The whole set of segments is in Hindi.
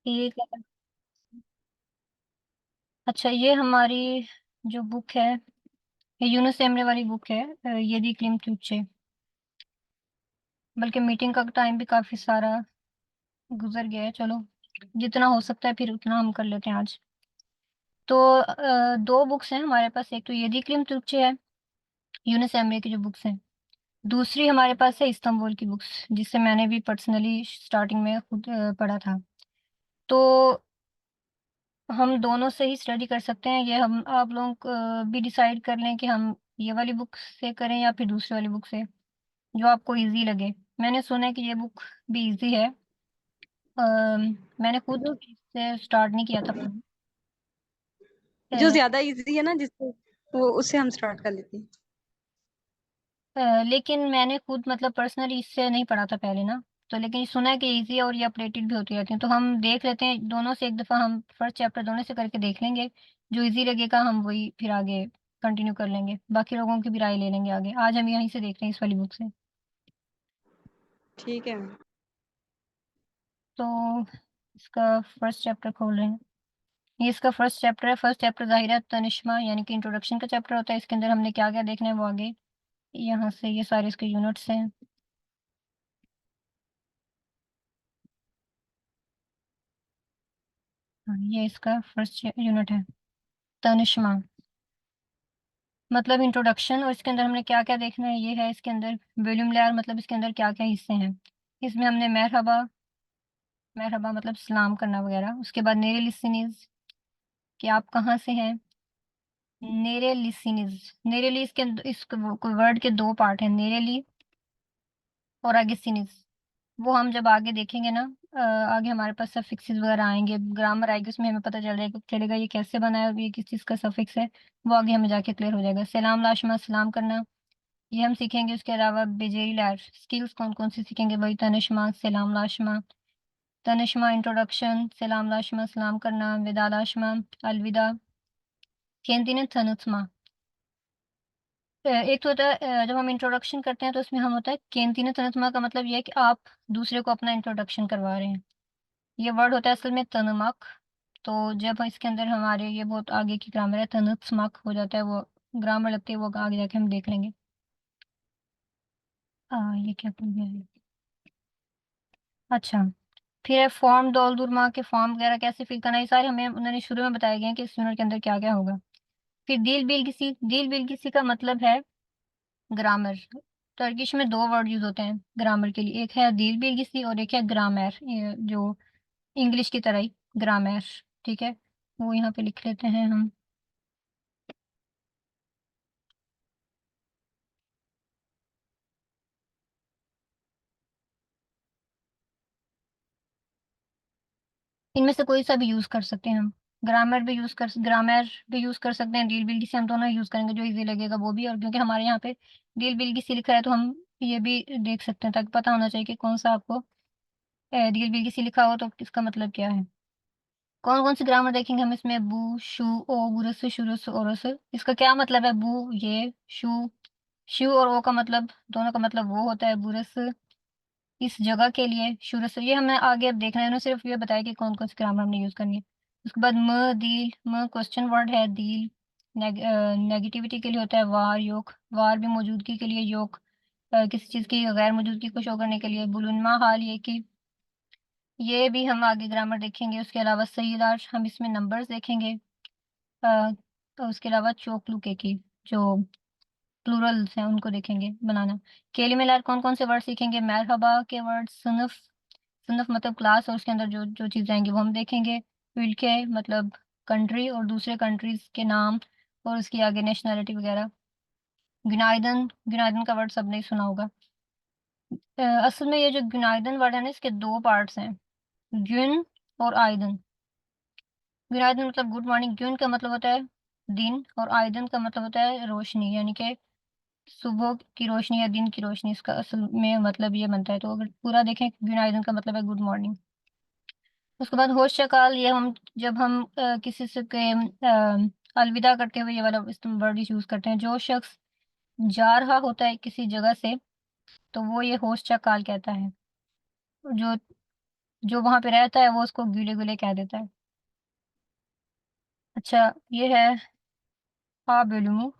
ठीक है। अच्छा, ये हमारी जो बुक है, ये यूनुस एमरे वाली बुक है, यदि क्लीम तुझे। बल्कि मीटिंग का टाइम भी काफी सारा गुजर गया है। चलो, जितना हो सकता है फिर उतना हम कर लेते हैं आज। तो दो बुक्स हैं हमारे पास। एक तो यदि क्लीम तुझे है, यूनुस एमरे की जो बुक्स हैं। दूसरी हमारे पास है इस्तांबुल की बुक्स, जिससे मैंने भी पर्सनली स्टार्टिंग में खुद पढ़ा था। तो हम दोनों से ही स्टडी कर सकते हैं। ये हम आप लोग भी डिसाइड कर लें कि हम ये वाली बुक से करें या फिर दूसरी वाली बुक से, जो आपको इजी लगे। मैंने सुना है कि ये बुक भी इजी है। मैंने खुद जो इससे स्टार्ट नहीं किया था पढ़ना। जो अ, ज्यादा इजी है ना, जिससे वो उससे हम स्टार्ट कर लेते हैं। लेकिन मैंने खुद मतलब पर्सनली इससे नहीं पढ़ा था पहले ना। तो लेकिन सुना है कि इजी है और ये अपडेटेड भी होती रहती है। तो हम देख लेते हैं दोनों से एक दफ़ा, हम फर्स्ट चैप्टर दोनों से करके देख लेंगे। जो इजी लगेगा हम वही फिर आगे कंटिन्यू कर लेंगे। बाकी लोगों की भी राय ले लेंगे आगे। आज हम यहीं से देख रहे हैं इस वाली बुक से। ठीक है। तो इसका फर्स्ट चैप्टर खोल रहे हैं। ये इसका फर्स्ट चैप्टर है। फर्स्ट चैप्टर ज़ाहिर है तनिश्मा यानी कि इंट्रोडक्शन का चैप्टर होता है। इसके अंदर हमने क्या क्या देखना है वो आगे यहाँ से, ये सारे इसके यूनिट्स हैं। हाँ, ये इसका फर्स्ट यूनिट है, तनिश्मा मतलब इंट्रोडक्शन। और इसके अंदर हमने क्या क्या देखना है ये है इसके अंदर वॉल्यूम लेयर, मतलब इसके अंदर क्या क्या हिस्से हैं। इसमें हमने मरहबा, मरहबा मतलब सलाम करना वगैरह। उसके बाद नेरे लिसनिज, कि आप कहाँ से हैं। नेरे लिसनिज, नेरेली इसके इस वर्ड के दो पार्ट हैं, नेरेली और आगे सिनिज। वो हम जब आगे देखेंगे ना, आगे हमारे पास सफिक्सेस वगैरह आएंगे, ग्रामर आएगी, उसमें हमें पता चलेगा ये कैसे बना है और ये किस चीज़ का सफिक्स है। वो आगे हमें जाके क्लियर हो जाएगा। सलाम लाशमा, सलाम करना, ये हम सीखेंगे। उसके अलावा बेजेरी लैर स्किल्स कौन कौन सी सीखेंगे, वही तनिश्मा, सलाम लाशमा। तनिश्मा इंट्रोडक्शन, सलाम लाशमा सलाम करना, विदा लाशमा अलविदा, केंतिने तनुत्मा। एक तो होता है जब हम इंट्रोडक्शन करते हैं तो उसमें हम होता है केंतिने तनुत्मा, का मतलब ये है कि आप दूसरे को अपना इंट्रोडक्शन करवा रहे हैं। ये वर्ड होता है असल में तनमक। तो जब इसके अंदर हमारे ये बहुत आगे की ग्रामर है, तनुत्मक हो जाता है वो ग्रामर लगती है, वो आगे जाके हम देख लेंगे। ये क्या भूल गया है। अच्छा, फिर है फॉर्म दौल दुरमा के फॉर्म वगैरह कैसे फिल करना, ये सारे हमें उन्होंने शुरू में बताए गए हैं कि इस यूनिट के अंदर क्या क्या होगा। फिर डील बिल किसी का मतलब है ग्रामर। टर्किश में दो वर्ड यूज होते हैं ग्रामर के लिए, एक है डील बिल किसी और एक है ग्रामर, जो इंग्लिश की तरह ही ग्रामर। ठीक है, वो यहाँ पे लिख लेते हैं हम। इनमें से कोई सा भी यूज कर सकते हैं हम। ग्रामर भी यूज कर सकते हैं, डील बिल किसी हम दोनों यूज करेंगे, जो इजी लगेगा वो भी। और क्योंकि हमारे यहाँ पे डील बिल किसी लिखा है तो हम ये भी देख सकते हैं, ताकि पता होना चाहिए कि कौन सा आपको डील बिल किसी लिखा हो तो इसका मतलब क्या है। कौन कौन सी ग्रामर देखेंगे हम इसमें, बू शू ओ बुरस शुरुस ओरस। इसका क्या मतलब है, बू ये, शू, शू और ओ का मतलब, दोनों का मतलब वो होता है, बुरस इस जगह के लिए, शुरस, ये हमें आगे अब देखना है। उन्होंने सिर्फ ये बताया कि कौन कौन सी ग्रामर हमने यूज करनी है। उसके बाद म दील, म क्वेश्चन वर्ड है, दील नेगेटिविटी के लिए होता है, वार योग, वार भी मौजूदगी के लिए, योग किसी चीज की गैर मौजूदगी को शो करने के लिए, बुलुनमा हाल ये कि, ये भी हम आगे ग्रामर देखेंगे। उसके अलावा सहीदार, हम इसमें नंबर्स देखेंगे। तो उसके अलावा चोकलुके की जो प्लूरल्स हैं उनको देखेंगे बनाना। केली मिलार कौन कौन से वर्ड सीखेंगे, मरहबा के वर्ड, सुनफ, सुनफ मतलब क्लास, और उसके अंदर जो जो चीज़ें आएंगी वो हम देखेंगे। यूके मतलब कंट्री और दूसरे कंट्रीज के नाम, और उसकी आगे नेशनैलिटी वगैरह। गुनाइदन, गुनाइदन का वर्ड सबने ही सुना होगा। असल में ये जो गुनाइदन वर्ड है ना, इसके दो पार्ट्स हैं, गुन और आयदन। गुनाइदन मतलब गुड मॉर्निंग, गुन का मतलब होता है दिन, और आयदन का मतलब होता है रोशनी, यानी कि सुबह की रोशनी या दिन की रोशनी। इसका असल में मतलब ये बनता है। तो अगर पूरा देखें, गुनाइदन का मतलब है गुड मॉर्निंग। उसके बाद होश काल, ये हम जब हम किसी से के अलविदा करते हुए ये वाला वर्ड यूज करते हैं। जो शख्स जा रहा होता है किसी जगह से तो वो ये होश काल कहता है। जो जो वहां पे रहता है वो उसको गीले गुले कह देता है। अच्छा, ये है हा बेलुमु,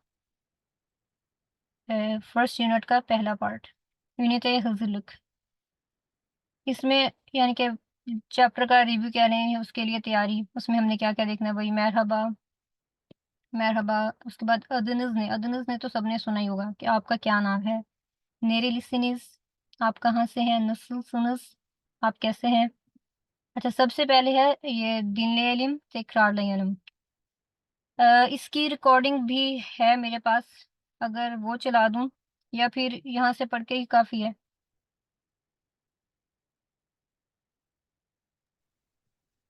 फर्स्ट यूनिट का पहला पार्ट, यूनिट है हजलुक। इसमें यानी कि चैप्टर का रिव्यू कह रहे हैं, उसके लिए तैयारी, उसमें हमने क्या क्या देखना है, वही मरहबा, मरहबा। उसके बाद अदनज ने तो सबने सुना ही होगा कि आपका क्या नाम है। नेरे लिसनिस, आप कहाँ से हैं। नस्ल सुनस, आप कैसे हैं। अच्छा, सबसे पहले है ये दिनले इल्म तेकरार इल्म। इसकी रिकॉर्डिंग भी है मेरे पास, अगर वो चला दूं या फिर यहाँ से पढ़ के ही काफ़ी है।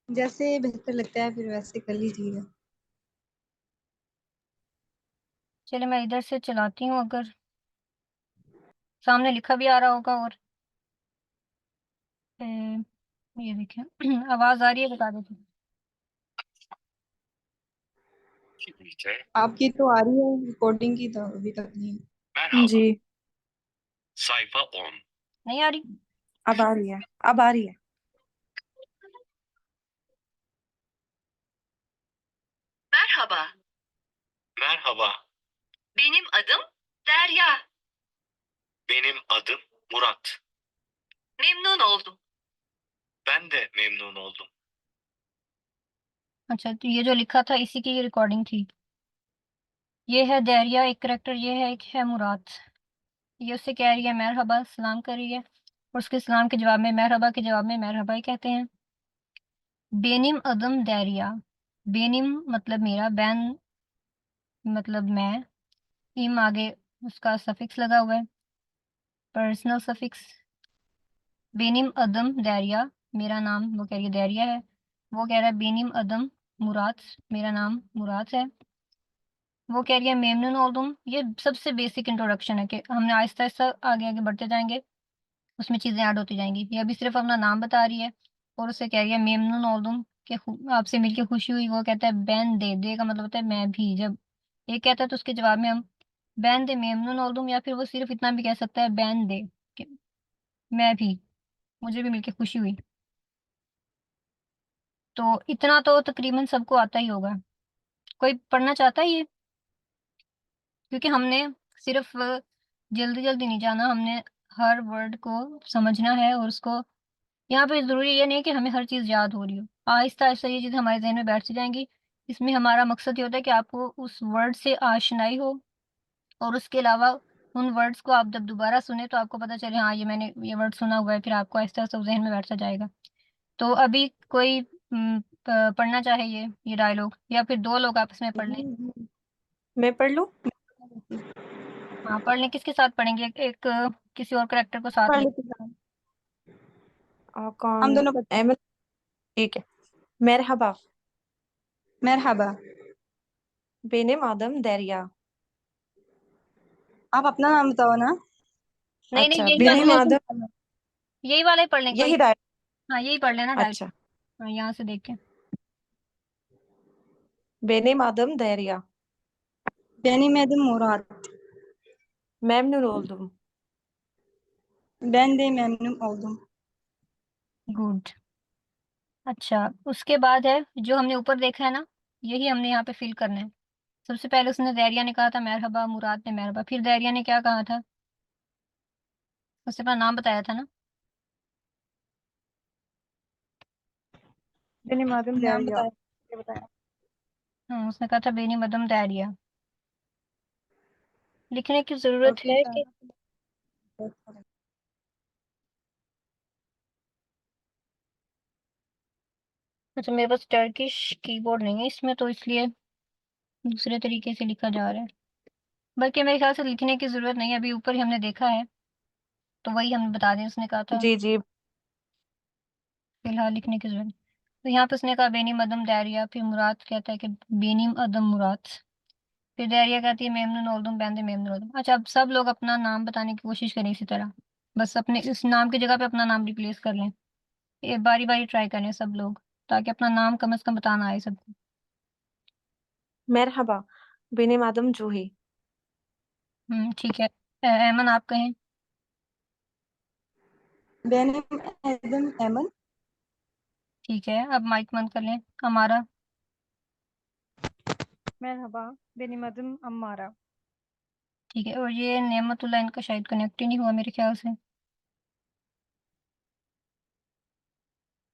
जैसे बेहतर लगता है फिर वैसे कर लीजिएगा। चलिए मैं इधर से चलाती हूँ, अगर सामने लिखा भी आ रहा होगा। और अ, ये देखें आवाज़ आ रही है, बता देती हूँ। आपकी तो आ रही है रिकॉर्डिंग की, तो अभी तक नहीं। जी। साइफा ऑन। नहीं आ रही। अब आ रही है, अब आ रही है। Merhaba. Merhaba. Benim adım Derya. Benim adım Murat. Memnun oldum. Ben de memnun oldum. अच्छा, तो ये जो लिखा था इसी की ये रिकॉर्डिंग थी। ये है दरिया एक करेक्टर, ये है एक है मुराद। ये उससे कह रही है मरहबा, सलाम कर रही है, और उसके सलाम के जवाब में, मरहबा के जवाब में मरहबा ही कहते हैं। बेनिम अदम दरिया, बेनिम मतलब मेरा, बैन मतलब मैं, इम आगे उसका सफिक्स लगा हुआ है, पर्सनल सफिक्स। बेनिम अदम दरिया, मेरा नाम, वो कह रही है दरिया है। वो कह रहा है बेनिम अदम मुराद, मेरा नाम मुराद है। वो कह रही है मेमनून ओल्दुम। ये सबसे बेसिक इंट्रोडक्शन है कि हमने आहिस्ता आहिस्ता आगे आगे बढ़ते जाएंगे, उसमें चीज़ें ऐड होती जाएंगी। ये अभी सिर्फ अपना नाम बता रही है, और उससे कह रही है मेमनून ओल्दुम कि आपसे मिलके खुशी हुई। वो कहता है बैन दे, दे का मतलब होता है मैं भी। जब ये कहता है तो उसके जवाब में हम बैन दे मेमनून ओल्दुम, या फिर वो सिर्फ इतना भी कह सकता है बैन दे कि मैं भी, मुझे भी मिलके खुशी हुई। तो इतना तो तकरीबन सबको आता ही होगा। कोई पढ़ना चाहता है ये? क्योंकि हमने सिर्फ जल्दी जल्दी नहीं जाना, हमने हर वर्ड को समझना है, और उसको यहाँ पे ज़रूरी ये नहीं है कि हमें हर चीज़ याद हो रही हो। आहिस्ता आहिस्ता ये चीज़ हमारे जहन में बैठ सी जाएंगी। इसमें हमारा मकसद ये होता है कि आपको उस वर्ड से आशनाई हो, और उसके अलावा उन वर्ड्स को आप जब दोबारा सुने तो आपको पता चले हाँ ये मैंने ये वर्ड सुना हुआ है, फिर आपको आहिस्ता आहिस्ता उस जहन में बैठता जाएगा। तो अभी कोई पढ़ना चाहे ये डायलॉग, या फिर दो लोग आपस में पढ़ लें। मैं पढ़ लूं? हाँ पढ़ लें, किसके साथ पढ़ेंगे? एक किसी और करेक्टर को साथ पढ़ ले। लेते हैं। कौन? हम दोनों पढ़ते हैं। अहमद। ठीक है। मरहबा। मरहबा। बेने मादम दरिया। आप अपना नाम बताओ ना। नहीं नहीं, अच्छा, यही बेने वाला, मादम। यही वाला ही पढ़ लें कोई। यही डाय। हाँ यही पढ़ लेना डायलॉग। अच्छा। हाँ यहाँ से देख के। बेने मादम दरिया। बेनी मैदम मुराद। मेमनून ओल्दुम। Ben de memnun oldum। Good. अच्छा, उसके बाद है जो हमने ऊपर देखा है ना, यही हमने यहाँ पे फिल करना है। सबसे पहले उसने दैरिया ने कहा था मरहबा, मुराद ने मरहबा, फिर दैरिया ने क्या कहा था? उसने अपना नाम बताया था ना। बेने मादम नाम दरिया। बताया, ये बताया। हाँ, उसने कहा था बेनी मदम दैरिया। लिखने की जरूरत ओके है सर। कि, अच्छा मेरे पास टर्किश कीबोर्ड नहीं है इसमें, तो इसलिए दूसरे तरीके से लिखा जा रहा है। बल्कि मेरे ख्याल से लिखने की जरूरत नहीं है, अभी ऊपर ही हमने देखा है, तो वही हम बता दें। उसने कहा था जी जी। फिलहाल लिखने की जरूरत नहीं। तो यहाँ पे उसने कहा बेनी मदम दैरिया, फिर मुराद कहता है कि बेनी अदम मुराद, फिर दैरिया कहती है मेमनून ओल्दुम बैंदे मेमनून ओल्दुम। अच्छा, अब सब लोग अपना नाम बताने की कोशिश करें इसी तरह, बस अपने इस नाम की जगह पे अपना नाम रिप्लेस कर लें। ये बारी बारी ट्राई करें सब लोग, ताकि अपना नाम कम से कम बताना आए सबको। मरहबा। बेने मादम जूही। ठीक है। ऐमन आप कहें। Benim adım Emin। ठीक है, अब माइक बंद कर लें। हमारा मरहबा बेनिम अदम अम्मारा। ठीक है, और ये नेमतुल्लाह, इनका शायद कनेक्ट ही नहीं हुआ मेरे ख्याल से।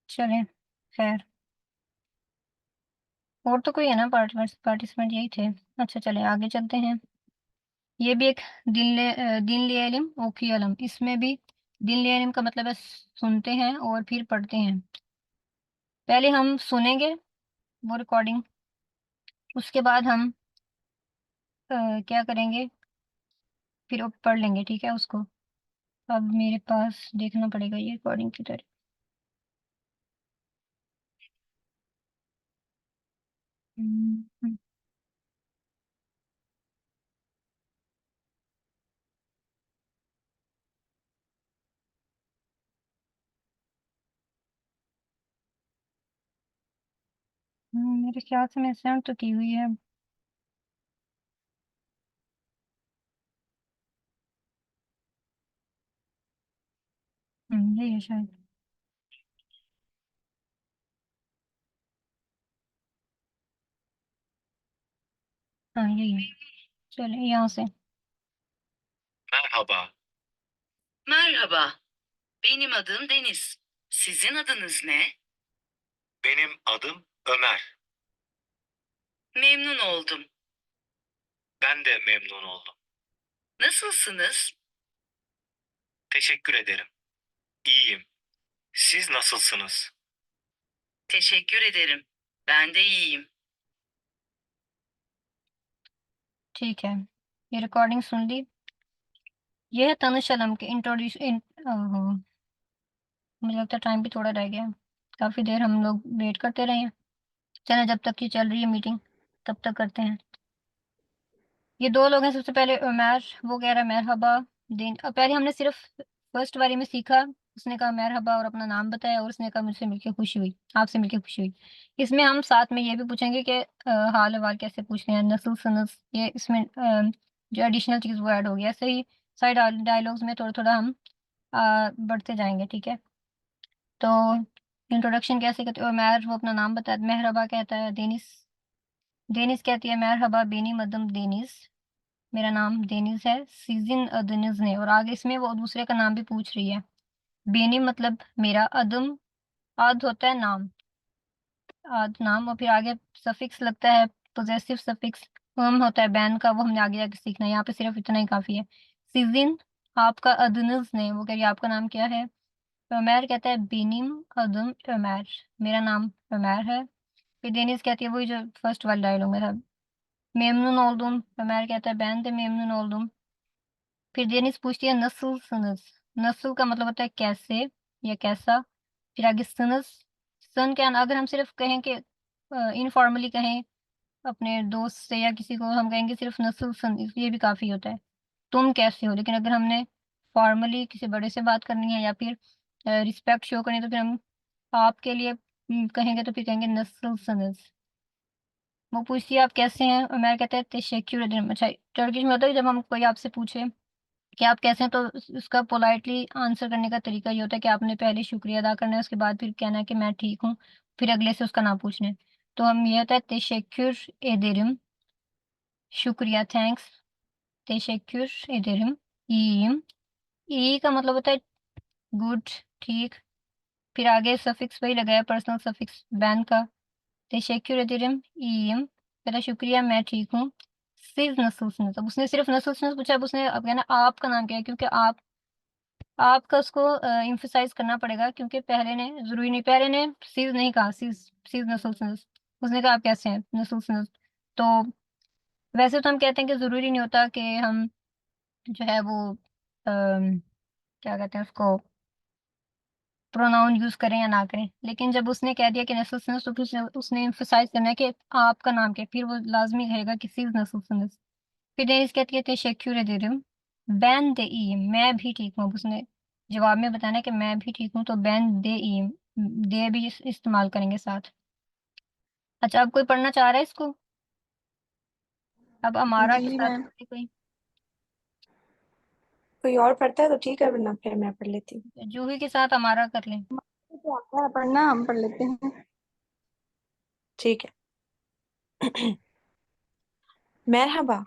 चलें, खैर, और तो कोई है ना पार्टिसिपेंट, यही थे। अच्छा चलें आगे चलते हैं। ये भी एक दिन ले इल्म ओकी अलम, इसमें भी दिन ले इल्म का मतलब है सुनते हैं और फिर पढ़ते हैं। पहले हम सुनेंगे वो रिकॉर्डिंग, उसके बाद हम क्या करेंगे, फिर वो पढ़ लेंगे, ठीक है उसको। अब मेरे पास देखना पड़ेगा ये रिकॉर्डिंग की तरह। हम्म, मेरे ख्याल से मैं सेंड तो की हुई है। यही है शायद। हाँ यही है। चलिए यहाँ से। Merhaba. Merhaba. Benim adım Deniz. Sizin adınız ne? Benim adım Ömer. Memnun oldum. Ben de memnun oldum. Nasılsınız? Teşekkür ederim. İyiyim. Siz nasılsınız? Teşekkür ederim. Ben de iyiyim. ठीक है, ये रिकॉर्डिंग सुन ली। ये है तनुश अलम के इंट्रोड्यूस मुझे लगता है टाइम भी थोड़ा रह गया है। काफ़ी देर हम लोग वेट करते रहे हैं। चलें, जब तक की चल रही है मीटिंग तब तक करते हैं। ये दो लोग हैं। सबसे पहले उमर, वो कह रहा है मरहबा दिन। पहले हमने सिर्फ फर्स्ट बारी में सीखा, उसने कहा मरहबा और अपना नाम बताया, और उसने कहा मुझसे मिलके खुशी हुई, आपसे मिलके खुशी हुई। इसमें हम साथ में ये भी पूछेंगे कि हाल अहवाल कैसे पूछते हैं, नस्ल सनस, ये इसमें जो एडिशनल चीज़ वो ऐड हो गया। ऐसे ही साइड डायलॉग्स में थोड़ा थोड़ा हम बढ़ते जाएंगे, ठीक है। तो इंट्रोडक्शन कैसे करते हो, उमर वो अपना नाम बताया, मेहरबा कहता है, देनिस देनिस कहती है मरहबा बेनी मदम देनिस, मेरा नाम देनिस है, सीजिन अदनिस ने, और आगे इसमें वो दूसरे का नाम भी पूछ रही है। बेनी मतलब मेरा, अदम आद होता है नाम, आद नाम, और फिर आगे सफिक्स लगता है पोजेसिव सफिक्स, हम होता है बैन का, वो हमने आगे जाके सीखना है, यहाँ पे सिर्फ इतना ही काफी है। सीजिन आपका, अदनिस ने, वो कह रही है आपका नाम क्या है। उमैर कहता है बेनिम अदम उमैर, मेरा नाम उमैर है। फिर डेनिस कहती है वही जो फर्स्ट वाला डायलॉग में था, मेमनून ओल्दुम, उमैर कहता है बैन de मेमनून ओल्दुम। फिर डेनिस पूछती है नस्ल सनस, नस्ल का मतलब होता है कैसे या कैसा। फिर आगे सनस, सन क्या, अगर हम सिर्फ कहें कि इनफॉर्मली कहें अपने दोस्त से या किसी को, हम कहेंगे सिर्फ नस्ल सन, ये भी काफी होता है, तुम कैसे हो। लेकिन अगर हमने फॉर्मली किसी बड़े से बात करनी है या फिर रिस्पेक्ट शो करनी है, तो फिर हम आपके लिए कहेंगे, तो फिर कहेंगे नस्ल सनस। वो पूछती है आप कैसे हैं, और मैं कहता है तेशेक्युर ederim। अच्छा, टर्किश में होता है कि जब हम कोई आपसे पूछे कि आप कैसे हैं, तो उसका पोलाइटली आंसर करने का तरीका ये होता है कि आपने पहले शुक्रिया अदा करना है, उसके बाद फिर कहना है कि मैं ठीक हूँ, फिर अगले से उसका नाम पूछना है। तो हम ये होता है तेशेक्युर ederim, शुक्रिया, थैंक्स। तेशेक्युर ederim, iyiyim, ई का मतलब होता है गुड, ठीक। फिर आगे सफिक्स वही लगाया, पर्सनल सफिक्स बैन का। तेशेक्कुर ederim, iyiyim, कहता शुक्रिया मैं ठीक हूँ। सिज नसल्सनस, अब उसने सिर्फ नसल्सनस पूछा, अब उसने अब कहना आपका नाम क्या है, क्योंकि आपका उसको इम्फेसाइज करना पड़ेगा, क्योंकि पहले ने जरूरी नहीं, पहले ने सिज नहीं कहा, सिज सिज नसल्सनस, उसने कहा आप कैसे हैं नसल्सनस। तो वैसे तो हम कहते हैं कि जरूरी नहीं होता कि हम जो है वो क्या कहते हैं उसको, प्रोनाउन यूज करें या ना करें, लेकिन जब उसने कह दिया कि नसल्सनस, तो फिर उसने एम्फसाइज करना है कि आपका नाम क्या है, फिर वो लाजमी कहेगा कि सिज नसल्सनस। फिर डेनिस कहती है तेशेक्युर ederim, ben de iyiyim, मैं भी ठीक हूँ। अब उसने जवाब में बताना है कि मैं भी ठीक हूँ, तो ben de iyiyim, दे भी इस्तेमाल करेंगे साथ। अच्छा, अब कोई पढ़ना चाह रहा है इसको? अब हमारा के जी साथ मैम। कोई, कोई और पढ़ता है तो ठीक है, वरना फिर मैं पढ़ लेती हूँ। जूही के साथ हमारा कर लें। तो आता है पढ़ना, हम पढ़ लेते हैं। ठीक है। merhaba,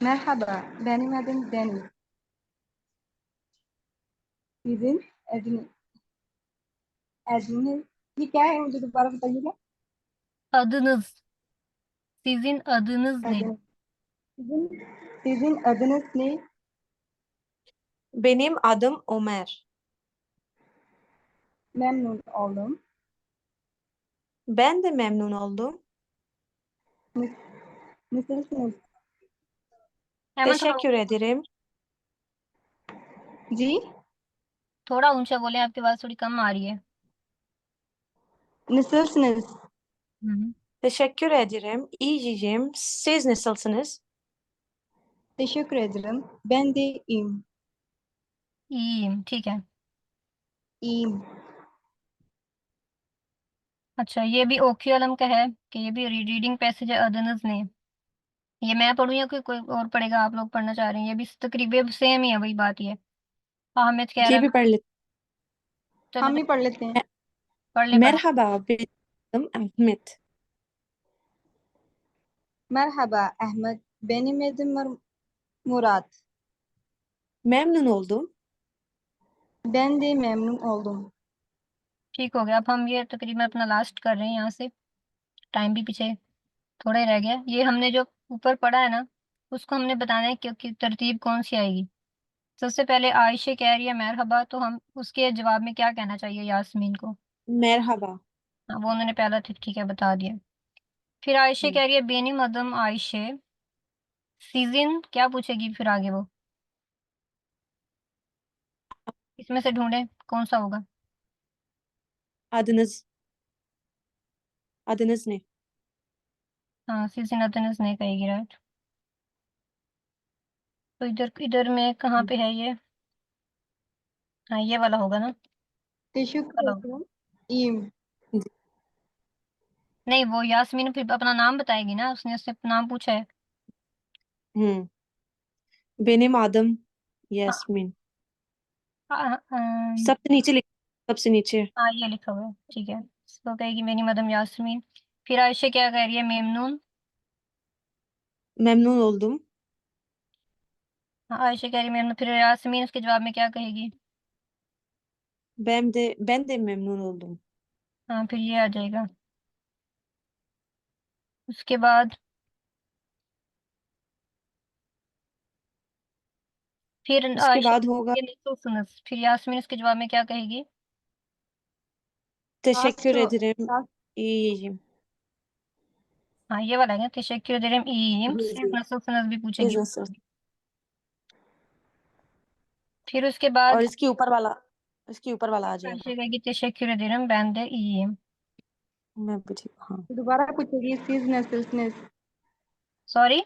Merhaba, benim adım Deniz. Sizin adınız ये क्या है, मुझे दोबारा बताइएगा। Adınız. Sizin adınız ne? Adınız. Sizin adınız ne? benim adım Ömer. Memnun oldum. Ben de memnun oldum. Nas- Nasılsınız? Hemant थोड़ा Teşekkür ederim. जी, थोड़ा ऊंचा बोले, आपकी आवाज थोड़ी कम आ रही है। nasılsınız? हम्म। Teşekkür ederim. İyiyim. Siz nasılsınız? Teşekkür ederim. Ben de iyiyim. ठीक है। İyiyim. अच्छा, ये भी ओक्यूएलएम का है कि ये भी रीडिंग पैसेज है अदनस ने। ये मैं पढ़ूं या कोई और पढ़ेगा? आप लोग पढ़ना चाह रहे हैं? ये भी तकरीबन सेम ही है, वही बात ही है। हामिद कह रहा ये है भी पढ़ लेते चलो हम ही पढ़ लेते हैं। हैं। पढ़ ले पढ़ो। Merhaba, benim adım Ahmet. Merhaba Ahmet. Benim adım Murat. Memnun oldum. Ben de memnun oldum. ठीक हो गया। अब हम ये तकरीबन अपना लास्ट कर रहे हैं यहाँ से। टाइम भी पीछे थोड़ा ही रह गया। ये हमने जो ऊपर पढ़ा है ना, उसको हमने बताना है कि तरतीब कौन सी आएगी। सबसे पहले आयशा कह रही है मरहबा, तो हम उसके जवाब में क्या कहना चाहिए यास्मीन को? Merhaba. हाँ, वो उन्होंने पहला ठीक है बता दिया। फिर आयशा हम्म, कह रही है बेनी मदम आयशे। सीजिन क्या पूछेगी फिर आगे वो? इसमें से ढूंढे कौन सा होगा। Adınız, adınız ne? हाँ, सीजिन अदनस नहीं कहेगी, राइट। तो इधर इधर में कहाँ पे है ये? हाँ, ये वाला होगा ना? Teşekkür वाला होगा। ederim. İyiyim. नहीं, वो यास्मीन फिर अपना नाम बताएगी ना, उसने उससे नाम पूछा है। Hmm. Benim adım Yasmin. हाँ, सबसे नीचे लिख, सबसे नीचे। हाँ, ये लिखा हुआ है, ठीक है। तो कहेगी मेरी मदम यास्मीन। फिर आयशा क्या कह रही है? मेमनून। Memnun oldum. हाँ, आयशा कह रही है मेमनून। फिर यास्मीन उसके जवाब में क्या कहेगी? Ben de memnun oldum. हाँ, फिर ये आ जाएगा। उसके बाद फिर उसके आयशा बाद होगा ये नहीं सुनो, फिर यास्मीन उसके जवाब में क्या कहेगी? teşekkür Rahatsız, ederim. İyiyim. हाँ, ये वाला है ना, teşekkür ederim iyiyim। जी सिर्फ जी। nasılsınız भी Siz पूछेगी। nasıl? फिर उसके बाद और इसके ऊपर वाला आ जाएगा। आयशा कहेगी teşekkür ederim ben de iyiyim। मैं भी ठीक, हाँ। दोबारा पूछेगी siz nasılsınız? सॉरी।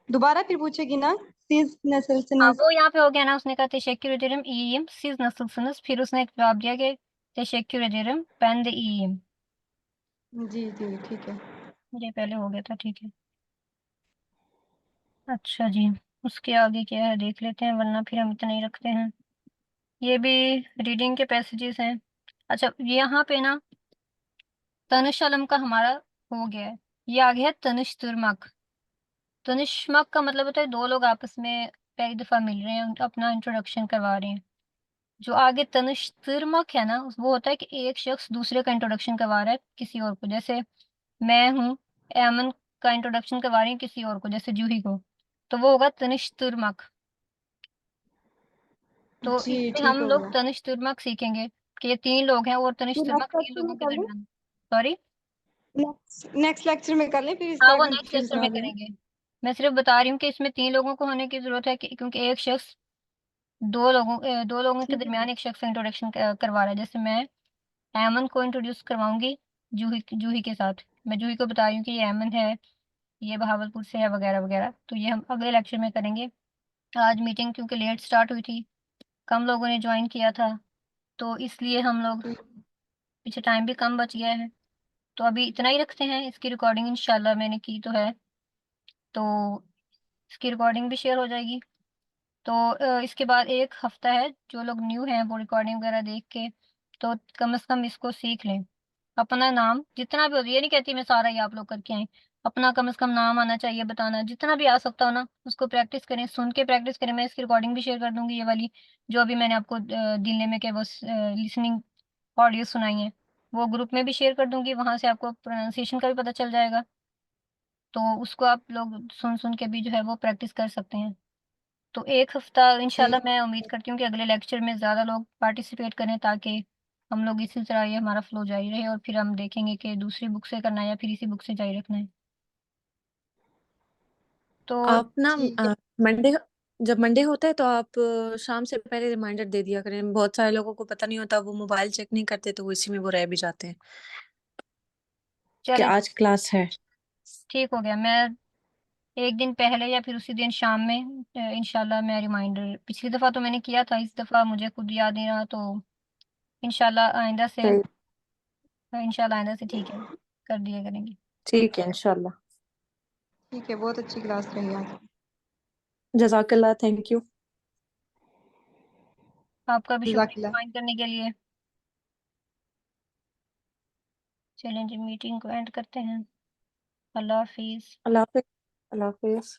दोबारा फिर पूछेगी ना, siz हाँ, nasılsınız? वो यहाँ पे हो गया ना, उसने कहा teşekkür ederim iyiyim siz nasılsınız, फिर उसने एक जवाब दिया कि teşekkür ederim ben de iyiyim। जी जी ठीक है। ये पहले हो गया था, ठीक है। अच्छा जी, उसके आगे क्या है देख लेते हैं, वरना फिर हम इतना ही रखते हैं। ये भी रीडिंग के पैसेजेस हैं। अच्छा, ये यहाँ पे ना तनिश अलम का हमारा हो गया है। ये आ गया है तनिश तुर्मक। तनिष्मक का मतलब होता है दो लोग आपस में पहली दफा मिल रहे हैं, अपना इंट्रोडक्शन करवा रहे हैं। जो आगे तनिष्तर्मक है ना, वो होता है कि एक शख्स दूसरे का इंट्रोडक्शन करवा रहा है किसी और को। जैसे मैं हूँ, एमन का इंट्रोडक्शन करवा रही हूँ किसी और को, जैसे जूही को। तो वो होगा तनिष्तुर्मक। तो जी इससे ठीक हम हो लोग गया। तनिष्तुर्मक सीखेंगे कि ये तीन लोग हैं और ये तनिष्तुर्मक नेक्स्ट तीन लेक्चर लोगों में के कर लें। दरमियान। सॉरी। नेक्स्ट लेक्चर में कर लें, फिर हाँ, इसका वो नेक्स्ट फिर लेक्चर में सुना देना। करेंगे। मैं सिर्फ बता रही हूँ कि इसमें तीन लोगों को होने की जरूरत है क्योंकि एक शख्स दो लोगों के ठीक है। दरमियान एक शख्स इंट्रोडक्शन करवा रहा है। जैसे मैं एमन को इंट्रोड्यूस करवाऊंगी जूही जूही के साथ। मैं जूही को बता रही हूँ कि ये एमन है, ये बहावलपुर से है, वगैरह वगैरह। तो ये हम अगले लेक्चर में करेंगे। आज मीटिंग क्योंकि लेट स्टार्ट हुई थी, कम लोगों ने ज्वाइन किया था, तो इसलिए हम लोग ठीक। पीछे टाइम भी कम बच गया है। तो अभी इतना ही रखते हैं। इसकी रिकॉर्डिंग इंशाल्लाह मैंने की तो है, तो इसकी रिकॉर्डिंग भी शेयर हो जाएगी। तो इसके बाद 1 हफ्ता है, जो लोग न्यू हैं वो रिकॉर्डिंग वगैरह देख के तो कम से कम इसको सीख लें। अपना नाम जितना भी हो, ये नहीं कहती मैं सारा ही आप लोग करके आएँ। अपना कम से कम नाम आना चाहिए बताना, जितना भी आ सकता हो ना उसको प्रैक्टिस करें, सुन के प्रैक्टिस करें। मैं इसकी रिकॉर्डिंग भी शेयर कर दूँगी ये वाली, जो अभी मैंने आपको दिल में के वो लिसनिंग ऑडियो सुनाई हैं, वो ग्रुप में भी शेयर कर दूँगी, वहाँ से आपको प्रोनाउंसिएशन का भी पता चल जाएगा। तो उसको आप लोग सुन-सुन के भी जो है वो प्रैक्टिस कर सकते हैं। तो 1 हफ्ता इंशाल्लाह ठीक मैं उम्मीद करती हूँ कि अगले लेक्चर में ज़्यादा लोग पार्टिसिपेट करें, ताकि हम लोग इसी तरह ये हमारा फ्लो जारी रहे और फिर हम देखेंगे कि दूसरी बुक से करना है या फिर इसी बुक से जारी रखना है। तो आप ना ठीक है। मंडे जब मंडे होता है तो आप शाम से पहले रिमाइंडर दे दिया करें। बहुत सारे लोगों को पता नहीं होता, वो मोबाइल चेक नहीं करते तो वो इसी में वो रह भी जाते हैं कि चलें, आज क्लास है। ठीक हो गया। मैं 1 दिन पहले या फिर उसी दिन शाम में इंशाल्लाह मैं रिमाइंडर, पिछली दफ़ा तो मैंने किया था, इस दफ़ा मुझे खुद याद नहीं रहा, तो सही। इंशाल्लाह आइंदा से ठीक है, कर दिया करेंगे। ठीक है इंशाल्लाह। ठीक है, बहुत अच्छी क्लास रही आज। जज़ाकल्लाह, थैंक यू। आपका भी शुक्रिया जज़ाकल्लाह। ज्वाइन करने के लिए। चलें जी, मीटिंग को एंड करते हैं। अल्लाह हाफ़िज़। अल्लाह हाफ़िज़। अल्लाह हाफ़िज़।